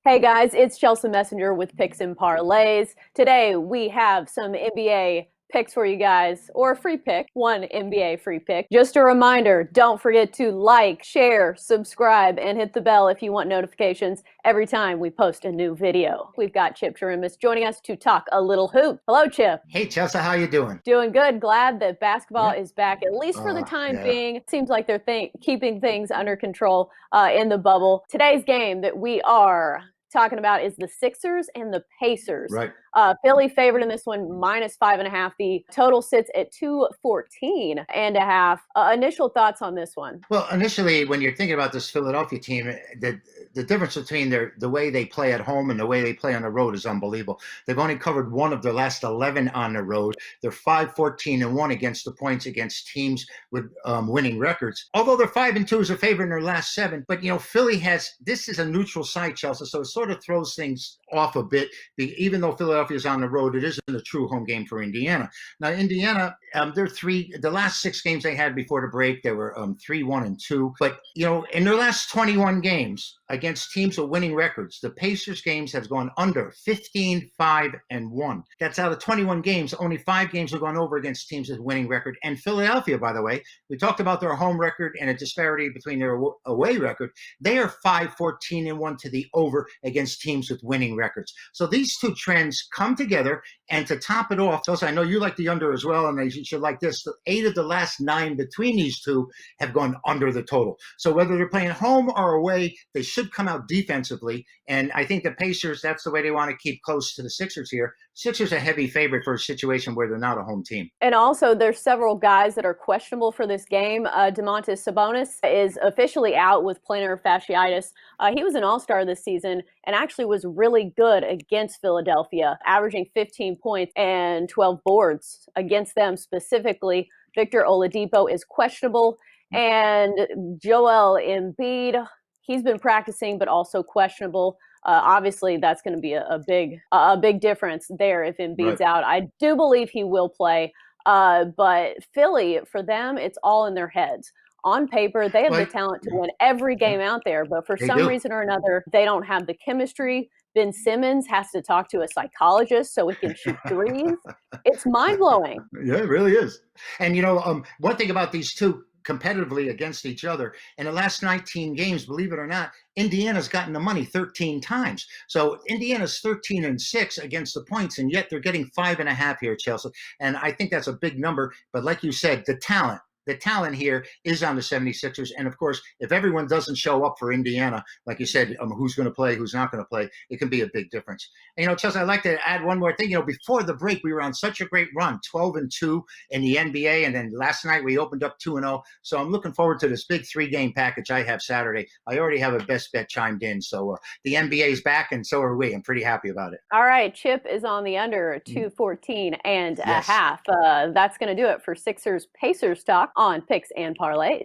Hey guys, it's Chelsea Messenger with Picks and Parlays. Today we have some NBA picks for you guys, or a free pick, one NBA free pick. Just a reminder, don't forget to like, share, subscribe, and hit the bell if you want notifications every time we post a new video. We've got Chip Chirimbes joining us to talk a little hoop. Hello, Chip. Hey, Chelsea, how you doing? Doing good. Glad that basketball Yeah. is back, at least for the time Yeah. being. Seems like they're keeping things under control in the bubble. Today's game that we are talking about is the Sixers and the Pacers. Right. Philly favored in this one, minus 5.5. The total sits at 214.5. Initial thoughts on this one? Well, initially, when you're thinking about this Philadelphia team, the difference between the way they play at home and the way they play on the road is unbelievable. They've only covered one of their last 11 on the road. They're 5-14-1 against the points against teams with winning records. Although they're 5-2 as a favorite in their last 7, but Philly this is a neutral site, Chelsea, so it sort of throws things off a bit. Even though Philadelphia is on the road, it isn't a true home game for Indiana. Now, Indiana, the last 6 games they had before the break, they were 3-1-2. But in their last 21 games against teams with winning records, the Pacers games have gone under 15-5-1. That's out of 21 games. Only 5 games have gone over against teams with winning record. And Philadelphia, by the way, we talked about their home record and a disparity between their away record. They are 5-14-1 to the over against teams with winning records. So these two trends come together, and to top it off, Chelsea, I know you like the under as well, and you should like this. 8 of the last 9 between these two have gone under the total. So whether they're playing home or away, they should come out defensively. And I think the Pacers, that's the way they want to keep close to the Sixers here. Sixers a heavy favorite for a situation where they're not a home team. And also, there's several guys that are questionable for this game. Domantas Sabonis is officially out with plantar fasciitis. He was an all-star this season and actually was really good against Philadelphia, averaging 15 points and 12 boards against them specifically. Victor Oladipo is questionable. And Joel Embiid, he's been practicing but also questionable. Obviously, that's going to be a big difference there if Embiid's out. I do believe he will play, but Philly, for them, it's all in their heads. On paper, they have the talent to win every game out there, but for some reason or another, they don't have the chemistry. Ben Simmons has to talk to a psychologist so he can shoot threes. It's mind-blowing. Yeah, it really is. And, one thing about these two competitively against each other, in the last 19 games, believe it or not, Indiana's gotten the money 13 times. So Indiana's 13-6 against the points, and yet they're getting 5.5 here, Chelsea. And I think that's a big number. But like you said, the talent here is on the 76ers. And of course, if everyone doesn't show up for Indiana, like you said, who's going to play, who's not going to play, it can be a big difference. And, Chelsea, I'd like to add one more thing. Before the break, we were on such a great run, 12-2 in the NBA. And then last night we opened up 2-0. So I'm looking forward to this big 3-game package I have Saturday. I already have a best bet chimed in. So the NBA is back, and so are we. I'm pretty happy about it. All right. Chip is on the under 214.5. That's going to do it for Sixers Pacers talk on Picks and Parlays.